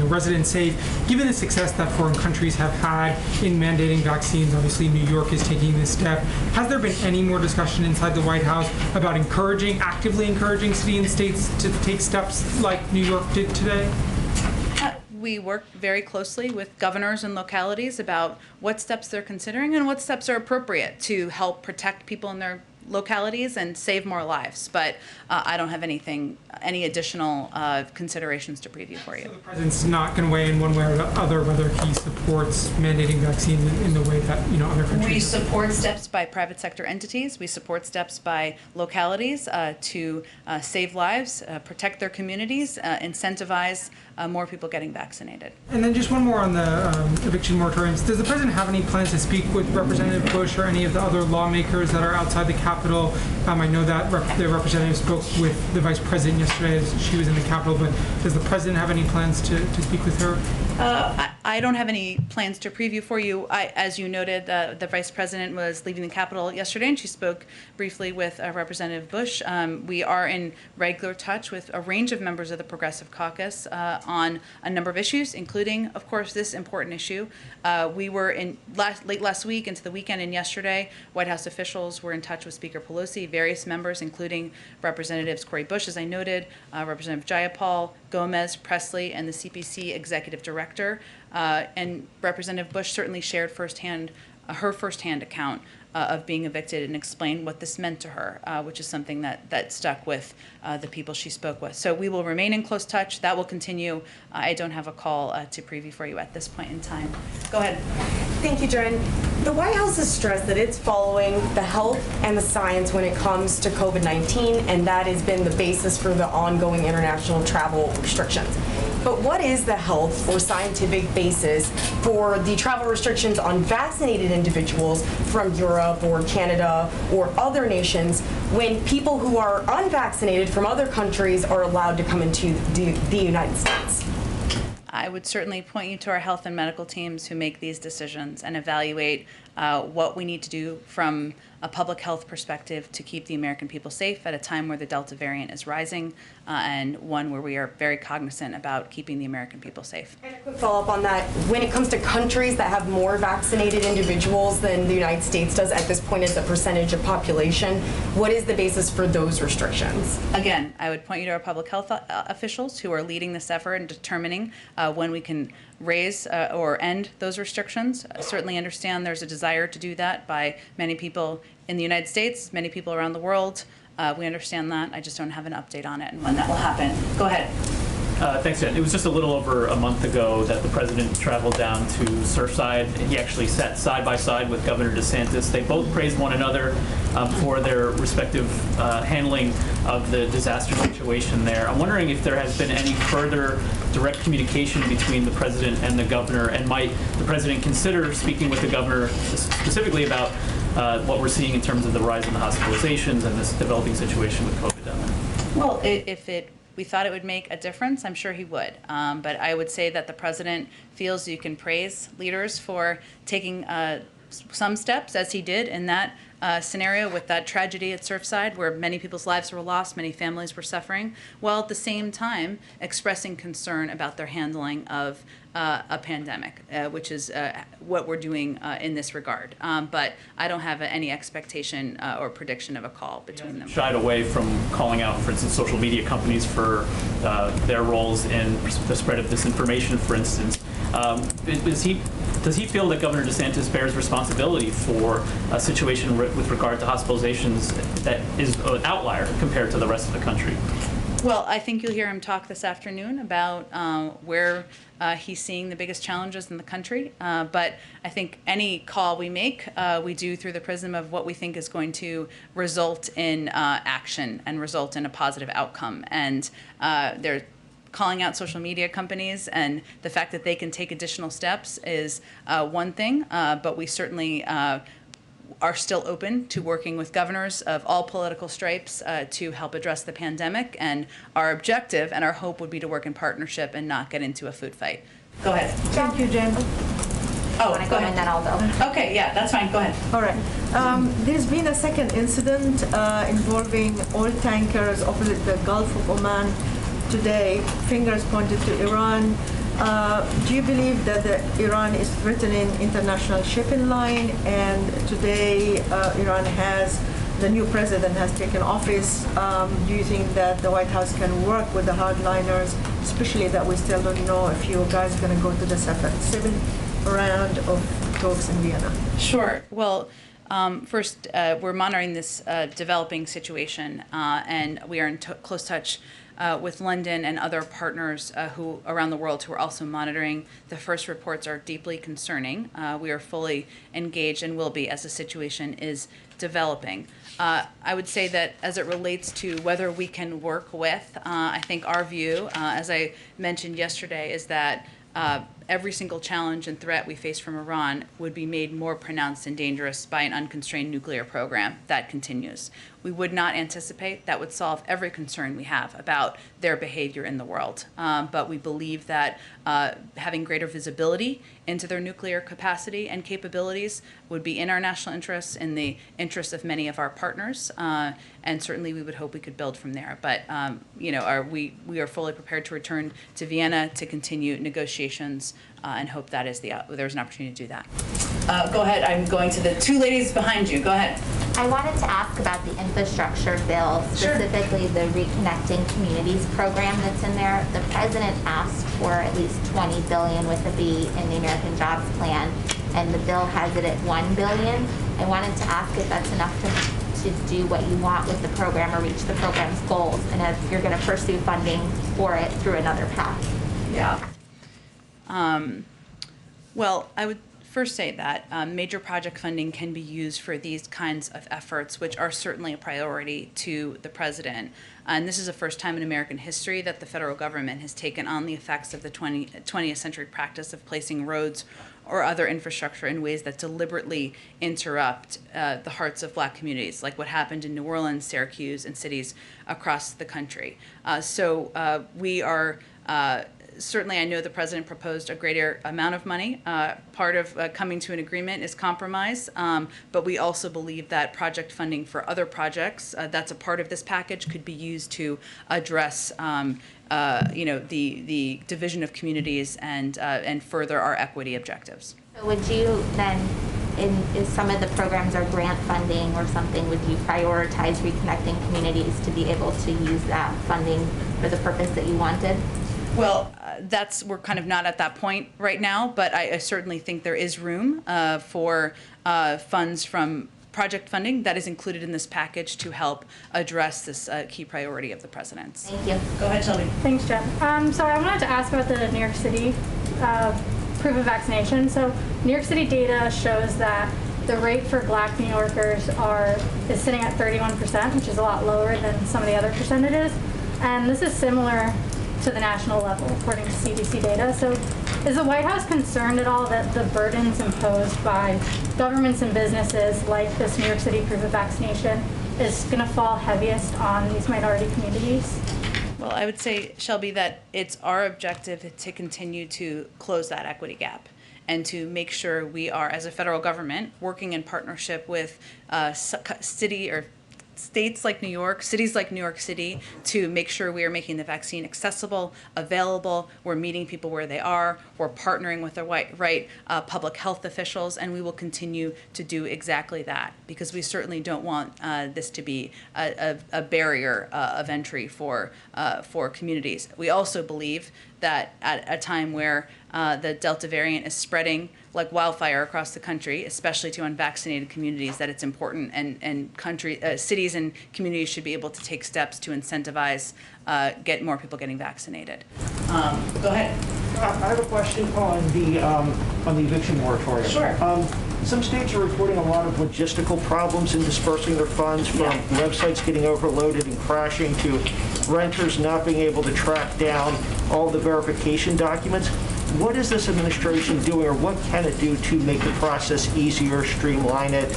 residents safe. Given the success that foreign countries have had in mandating vaccines, obviously New York is taking this step. Has there been any more discussion inside the White House about actively encouraging cities and states to take steps like New York did today? We work very closely with governors and localities about what steps they're considering and what steps are appropriate to help protect people in their localities and save more lives. But I don't have any additional considerations to preview for you. So the president's not going to weigh in one way or the other whether he supports mandating vaccines in the way that other countries. We support steps by private sector entities. We support steps by localities to save lives, protect their communities, incentivize more people getting vaccinated. And then just one more on the eviction moratoriums. Does the president have any plans to speak with Representative Bush or any of the other lawmakers that are outside the Capitol? I know that the representative spoke with the vice president yesterday as she was in the Capitol, but does the president have any plans to speak with her? I don't have any plans to preview for you. As you noted, the Vice President was leaving the Capitol yesterday, and she spoke briefly with Representative Bush. We are in regular touch with a range of members of the Progressive Caucus on a number of issues, including, of course, this important issue. We were late last week into the weekend and yesterday, White House officials were in touch with Speaker Pelosi, various members, including Representatives Cori Bush, as I noted, Representative Jayapal, Gomez, Presley, and the CPC Executive Director. And Representative Bush certainly shared her firsthand account of being evicted and explained what this meant to her, which is something that stuck with the people she spoke with. So we will remain in close touch. That will continue. I don't have a call to preview for you at this point in time. Go ahead. Thank you, Jen. The White House has stressed that it's following the health and the science when it comes to COVID-19, and that has been the basis for the ongoing international travel restrictions. But what is the health or scientific basis for the travel restrictions on vaccinated individuals from Europe or Canada or other nations when people who are unvaccinated from other countries are allowed to come into the United States? I would certainly point you to our health and medical teams who make these decisions and evaluate what we need to do from a public health perspective to keep the American people safe at a time where the Delta variant is rising and one where we are very cognizant about keeping the American people safe. And a quick follow-up on that. When it comes to countries that have more vaccinated individuals than the United States does at this point as a percentage of population, what is the basis for those restrictions? Again, I would point you to our public health officials who are leading this effort and determining when we can raise or end those restrictions. I certainly understand there's a desire to do that by many people in the United States, many people around the world. We understand that. I just don't have an update on it and when that will happen. Go ahead. Thanks, Jen. It was just a little over a month ago that the president traveled down to Surfside. He actually sat side by side with Governor DeSantis. They both praised one another for their respective handling of the disaster situation there. I'm wondering if there has been any further direct communication between the president and the governor, and might the president consider speaking with the governor specifically about what we're seeing in terms of the rise in the hospitalizations and this developing situation with COVID down there? Well, if we thought it would make a difference, I'm sure he would. But I would say that the president feels you can praise leaders for taking some steps, as he did in that scenario with that tragedy at Surfside, where many people's lives were lost, many families were suffering, while at the same time expressing concern about their handling of a pandemic, which is what we're doing in this regard. But I don't have any expectation or prediction of a call between them. Shied away from calling out, for instance, social media companies for their roles in the spread of disinformation, for instance. Does he feel that Governor DeSantis bears responsibility for a situation with regard to hospitalizations that is an outlier compared to the rest of the country? Well, I think you'll hear him talk this afternoon about where he's seeing the biggest challenges in the country. But I think any call we make, we do through the prism of what we think is going to result in action and result in a positive outcome. And they're calling out social media companies, and the fact that they can take additional steps is one thing, but we certainly are still open to working with governors of all political stripes to help address the pandemic. And our objective and our hope would be to work in partnership and not get into a food fight. Go ahead. Thank you, Jen. Oh, Wanna go go ahead. and then I'll go. Okay, yeah, that's fine. Go ahead. All right. There's been a second incident involving oil tankers opposite the Gulf of Oman today. Fingers pointed to Iran. Do you believe that Iran is threatening international shipping line? And today, Iran has, the new president has taken office. Do you think that the White House can work with the hardliners, especially that we still don't know if you guys are going to go to the seventh round of talks in Vienna? Sure. Well, first, we're monitoring this developing situation, and we are in close touch with London and other partners who around the world who are also monitoring. The first reports are deeply concerning. We are fully engaged and will be as the situation is developing. I would say that as it relates to whether we can work with, I think our view, as I mentioned yesterday, is that every single challenge and threat we face from Iran would be made more pronounced and dangerous by an unconstrained nuclear program that continues. We would not anticipate that would solve every concern we have about their behavior in the world. But we believe that having greater visibility into their nuclear capacity and capabilities would be in our national interests, in the interests of many of our partners, and certainly we would hope we could build from there. But we are fully prepared to return to Vienna to continue negotiations and hope that is there's an opportunity to do that. Go ahead. I'm going to the two ladies behind you. Go ahead. I wanted to ask about the infrastructure bill, specifically the Reconnecting Communities program that's in there. The president asked for at least $20 billion with a B in the American Jobs Plan, and the bill has it at $1 billion. I wanted to ask if that's enough to do what you want with the program or reach the program's goals, and if you're going to pursue funding for it through another path. Yeah. Well, I would first say that major project funding can be used for these kinds of efforts, which are certainly a priority to the president. And this is the first time in American history that the federal government has taken on the effects of the 20th century practice of placing roads or other infrastructure in ways that deliberately interrupt the hearts of Black communities, like what happened in New Orleans, Syracuse, and cities across the country. We are certainly, I know the president proposed a greater amount of money. Part of coming to an agreement is compromise, but we also believe that project funding for other projects that's a part of this package could be used to address the division of communities and further our equity objectives. So would you then, if some of the programs are grant funding or something, would you prioritize reconnecting communities to be able to use that funding for the purpose that you wanted? Well, we're kind of not at that point right now, but I certainly think there is room for funds from project funding that is included in this package to help address this key priority of the president's. Thank you. Go ahead, Shelby. Thanks, Jen. So I wanted to ask about the New York City proof of vaccination. So New York City data shows that the rate for Black New Yorkers is sitting at 31%, which is a lot lower than some of the other percentages. And this is similar to the national level, according to CDC data. So is the White House concerned at all that the burdens imposed by governments and businesses like this New York City proof of vaccination is going to fall heaviest on these minority communities? Well, I would say, Shelby, that it's our objective to continue to close that equity gap and to make sure we are, as a federal government, working in partnership with states like New York, cities like New York City, to make sure we are making the vaccine accessible, available, we're meeting people where they are, we're partnering with the right public health officials, and we will continue to do exactly that, because we certainly don't want this to be a barrier of entry for communities. We also believe that at a time where the Delta variant is spreading like wildfire across the country, especially to unvaccinated communities, that it's important, and cities and communities should be able to take steps to incentivize get more people getting vaccinated. Go ahead. I have a question on the eviction moratorium. Sure. Some states are reporting a lot of logistical problems in dispersing their funds, from websites getting overloaded and crashing to renters not being able to track down all the verification documents. What is this administration doing, or what can it do to make the process easier, streamline it,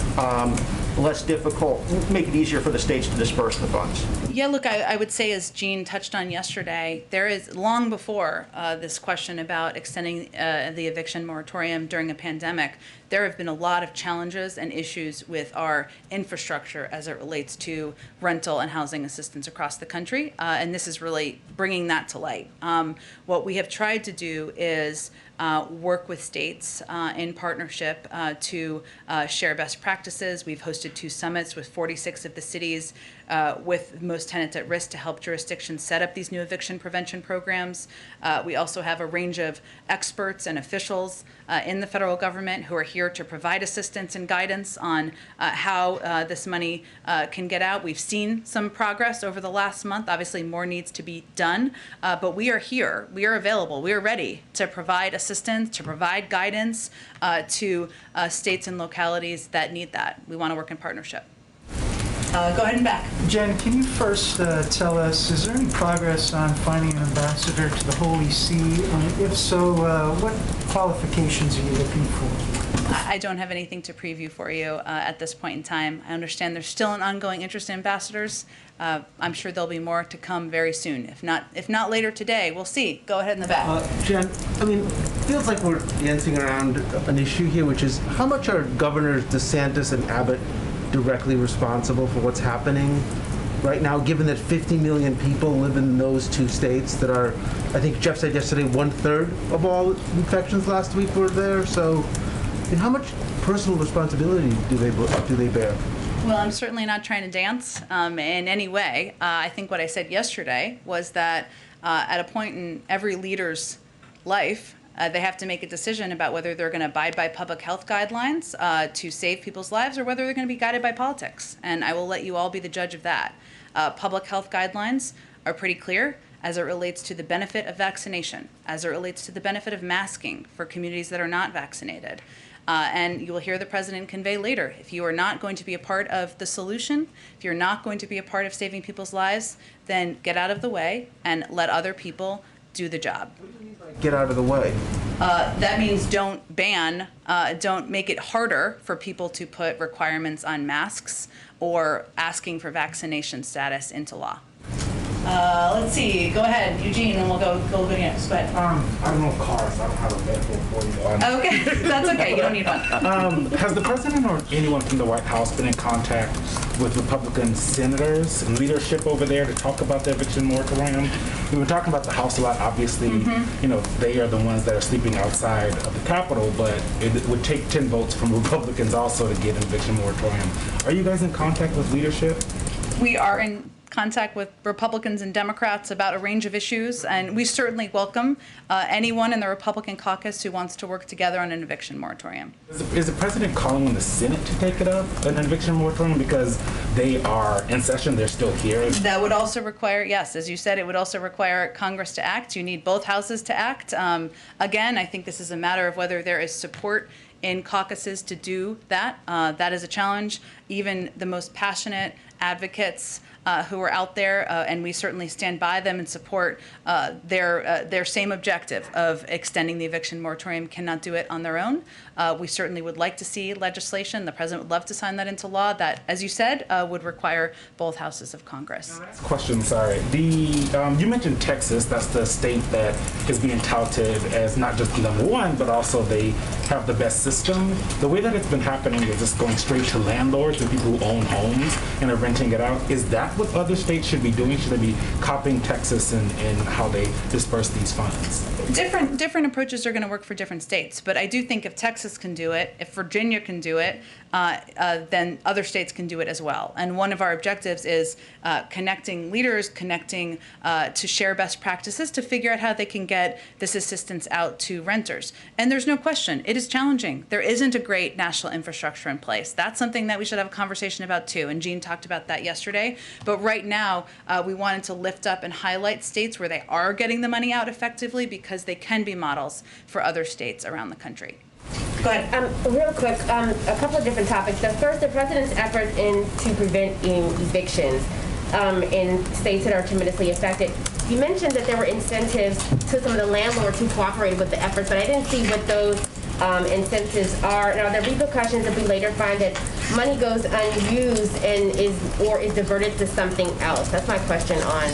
less difficult, make it easier for the states to disperse the funds? Yeah, look, I would say, as Jean touched on yesterday, there is, long before this question about extending the eviction moratorium during a pandemic, there have been a lot of challenges and issues with our infrastructure as it relates to rental and housing assistance across the country, and this is really bringing that to light. What we have tried to do is work with states in partnership to share best practices. We've hosted 2 summits with 46 of the cities with most tenants at risk to help jurisdictions set up these new eviction prevention programs. We also have a range of experts and officials in the federal government who are here to provide assistance and guidance on how this money can get out. We've seen some progress over the last month. Obviously, more needs to be done, but we are here. We are available. We are ready to provide assistance, to provide guidance to states and localities that need that. We want to work in partnership. Go ahead and back. Jen, can you first tell us, is there any progress on finding an ambassador to the Holy See? If so, what qualifications are you looking for? I don't have anything to preview for you at this point in time. I understand there's still an ongoing interest in ambassadors. I'm sure there'll be more to come very soon. If not later today, we'll see. Go ahead in the back. Jen, I mean, it feels like we're dancing around an issue here, which is how much are Governors DeSantis and Abbott directly responsible for what's happening right now, given that 50 million people live in those two states that are, I think Jeff said yesterday, 1/3 of all infections last week were there. So, I mean, how much personal responsibility do they bear? Well, I'm certainly not trying to dance in any way. I think what I said yesterday was that at a point in every leader's life, they have to make a decision about whether they're going to abide by public health guidelines to save people's lives or whether they're going to be guided by politics. And I will let you all be the judge of that. Public health guidelines are pretty clear as it relates to the benefit of vaccination, as it relates to the benefit of masking for communities that are not vaccinated. And you will hear the president convey later, if you are not going to be a part of the solution, if you're not going to be a part of saving people's lives, then get out of the way and let other people do the job. Get out of the way. That means don't don't make it harder for people to put requirements on masks or asking for vaccination status into law. Let's see. Go ahead, Eugene, and we'll go next. But I don't know cars. I don't have a vehicle for you. Okay, that's okay. You don't need one. Has the president or anyone from the White House been in contact with Republican senators and leadership over there to talk about the eviction moratorium? We've been talking about the House a lot. Obviously, you know, they are the ones that are sleeping outside of the Capitol, but it would take 10 votes from Republicans also to get an eviction moratorium. Are you guys in contact with leadership? We are in contact with Republicans and Democrats about a range of issues, and we certainly welcome anyone in the Republican caucus who wants to work together on an eviction moratorium. Is the president calling on the Senate to take it up, an eviction moratorium, because they are in session, they're still here? That would also require, yes, as you said, it would also require Congress to act. You need both houses to act. Again, I think this is a matter of whether there is support in caucuses to do that. That is a challenge. Even the most passionate advocates who are out there, and we certainly stand by them and support their same objective of extending the eviction moratorium, cannot do it on their own. We certainly would like to see legislation. The president would love to sign that into law that, as you said, would require both houses of Congress. Question, sorry. You mentioned Texas. That's the state that is being touted as not just #1, but also they have the best system. The way that it's been happening is it's going straight to landlords and people who own homes and are renting it out. Is that what other states should be doing? Should they be copying Texas in how they disperse these funds? Different approaches are going to work for different states, but I do think if Texas can do it, if Virginia can do it, then other states can do it as well. And one of our objectives is connecting leaders, connecting to share best practices to figure out how they can get this assistance out to renters. And there's no question, it is challenging. There isn't a great national infrastructure in place. That's something that we should have a conversation about too, and Jean talked about that yesterday. But right now, we wanted to lift up and highlight states where they are getting the money out effectively because they can be models for other states around the country. Go ahead. Real quick, a couple of different topics. The first, the president's efforts to preventing evictions in states that are tremendously affected. You mentioned that there were incentives to some of the landlords who cooperated with the efforts, but I didn't see what those incentives are. Now, are there repercussions if we later find that money goes unused and is diverted to something else? That's my question on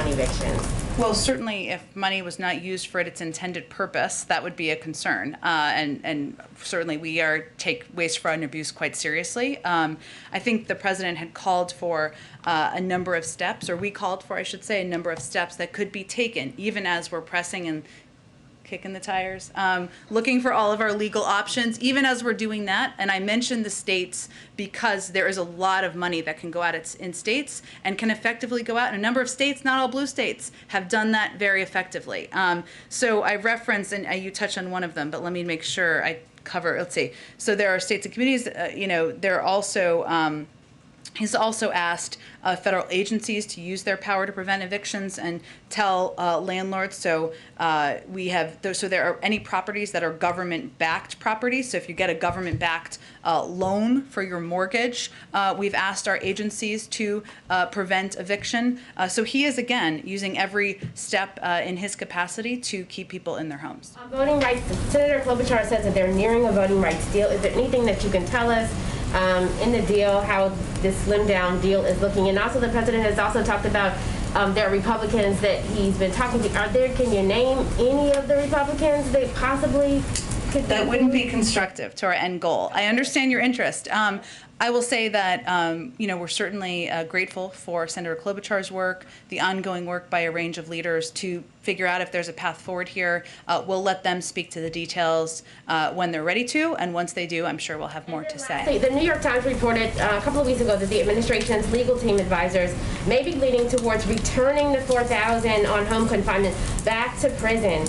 evictions. Well, certainly if money was not used for its intended purpose, that would be a concern. And certainly we take waste, fraud, and abuse quite seriously. I think the president had called for a number of steps, or we called for, I should say, a number of steps that could be taken, even as we're pressing and kicking the tires, looking for all of our legal options, even as we're doing that. And I mentioned the states because there is a lot of money that can go out in states and can effectively go out. And a number of states, not all blue states, have done that very effectively. So I referenced, and you touched on one of them, but let me make sure I cover, let's see. So there are states and communities, there are also He's also asked federal agencies to use their power to prevent evictions and tell landlords. So so there are any properties that are government-backed properties. So if you get a government-backed loan for your mortgage, we've asked our agencies to prevent eviction. So he is, again, using every step in his capacity to keep people in their homes. Voting rights, Senator Klobuchar says that they're nearing a voting rights deal. Is there anything that you can tell us in the deal, how this slimmed down deal is looking? And also the president has also talked about there are Republicans that he's been talking to. Can you name any of the Republicans that possibly could? That wouldn't be constructive to our end goal. I understand your interest. I will say that we're certainly grateful for Senator Klobuchar's work, the ongoing work by a range of leaders to figure out if there's a path forward here. We'll let them speak to the details when they're ready to, and once they do, I'm sure we'll have more to say. The New York Times reported a couple of weeks ago that the administration's legal team advisors may be leaning towards returning the 4,000 on home confinement back to prison.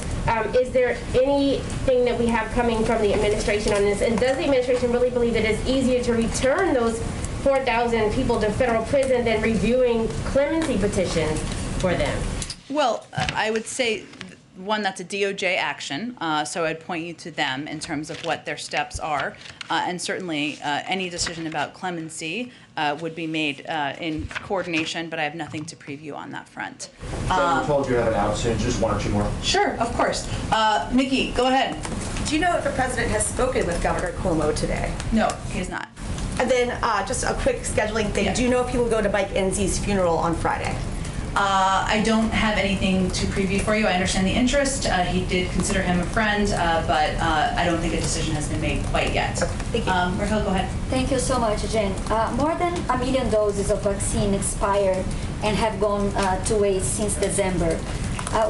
Is there anything that we have coming from the administration on this? And does the administration really believe that it's easier to return those 4,000 people to federal prison than reviewing clemency petitions for them? Well, I would say, one, that's a DOJ action, so I'd point you to them in terms of what their steps are, and certainly any decision about clemency would be made in coordination, but I have nothing to preview on that front. I'm told you have it out soon, just one or two more. Sure, of course. Nikki, go ahead. Do you know if the president has spoken with Governor Cuomo today? No, he has not. And then just a quick scheduling thing. Yeah. Do you know if he will go to Mike Enzie's funeral on Friday? I don't have anything to preview for you. I understand the interest. He did consider him a friend, but I don't think a decision has been made quite yet. Thank you. Raquel, go ahead. Thank you so much, Jen. More than 1 million doses of vaccine expired and have gone to waste since December.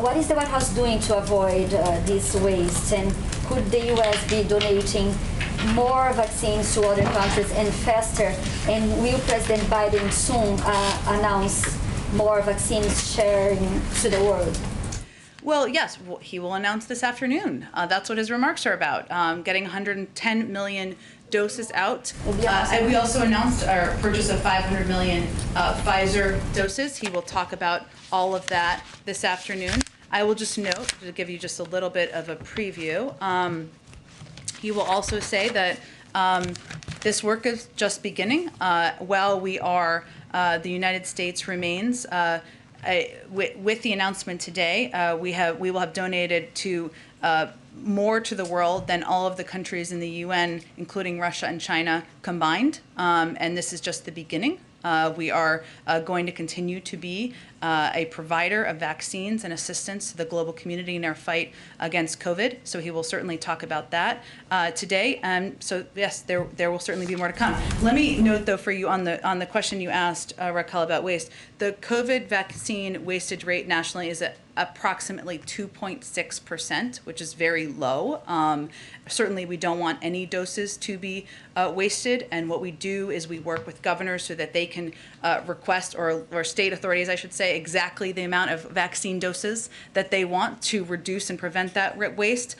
What is the White House doing to avoid this waste? And could the U.S. be donating more vaccines to other countries and faster? And will President Biden soon announce more vaccines sharing to the world? Well, yes, he will announce this afternoon. That's what his remarks are about, getting 110 million doses out. And we also announced our purchase of 500 million Pfizer doses. He will talk about all of that this afternoon. I will just note, to give you just a little bit of a preview, he will also say that this work is just beginning. While we are, the United States remains, with the announcement today, we will have donated to more to the world than all of the countries in the UN, including Russia and China combined. And this is just the beginning. We are going to continue to be a provider of vaccines and assistance to the global community in our fight against COVID. So he will certainly talk about that today. So yes, there will certainly be more to come. Let me note, though, for you on the question you asked, Raquel, about waste. The COVID vaccine wastage rate nationally is at approximately 2.6%, which is very low. Certainly, we don't want any doses to be wasted, and what we do is we work with governors so that they can request, or state authorities, I should say, exactly the amount of vaccine doses that they want to reduce and prevent that waste.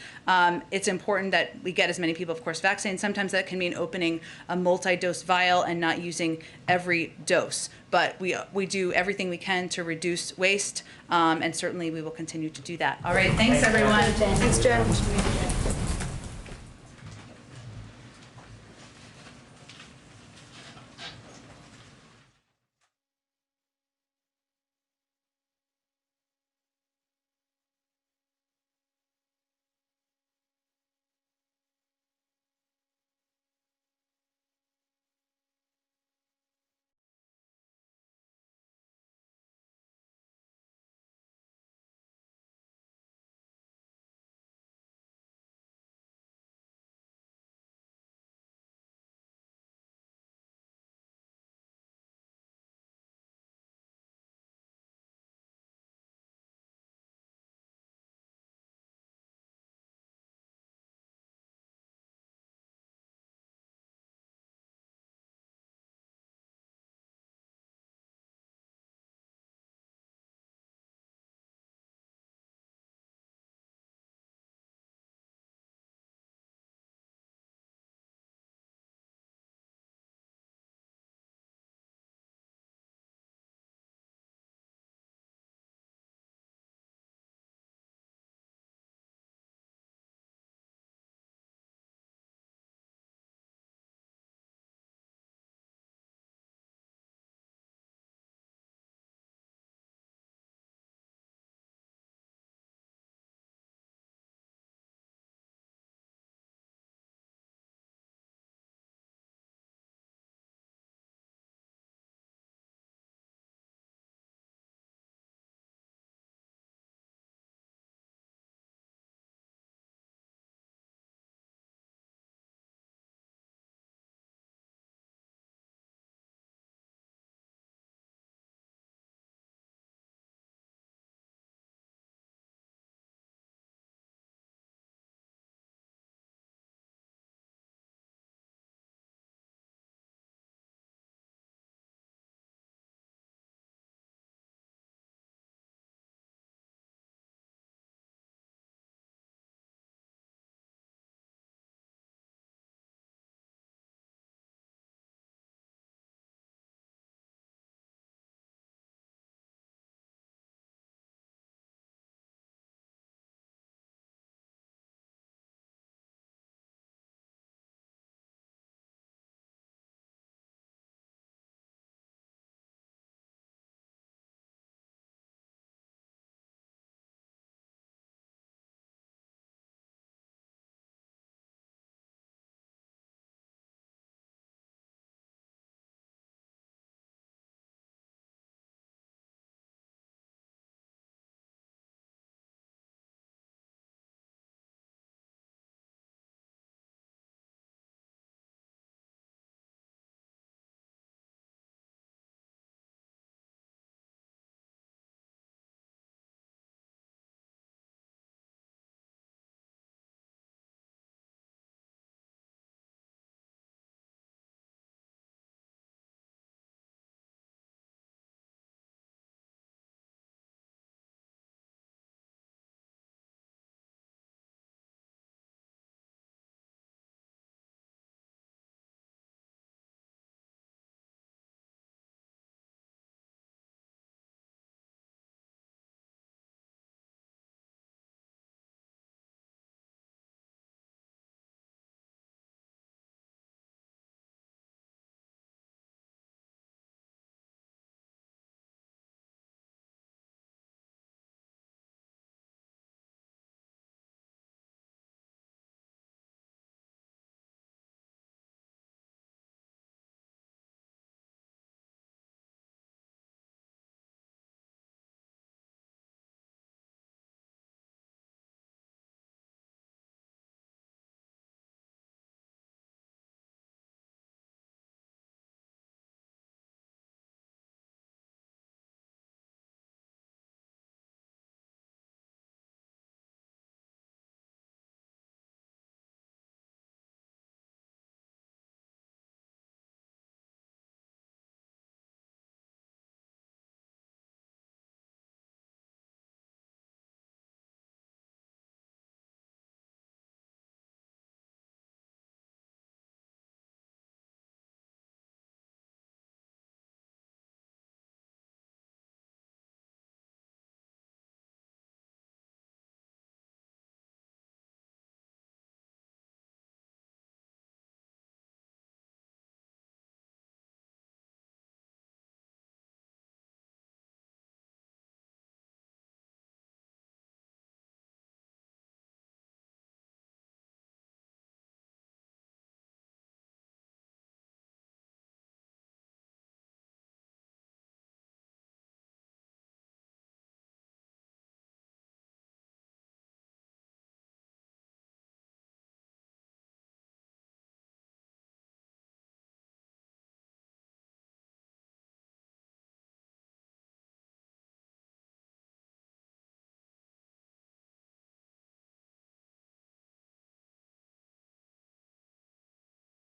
It's important that we get as many people, of course, vaccinated. Sometimes that can mean opening a multi-dose vial and not using every dose. But we do everything we can to reduce waste, and certainly we will continue to do that. All right, thanks everyone. Thanks, Jen.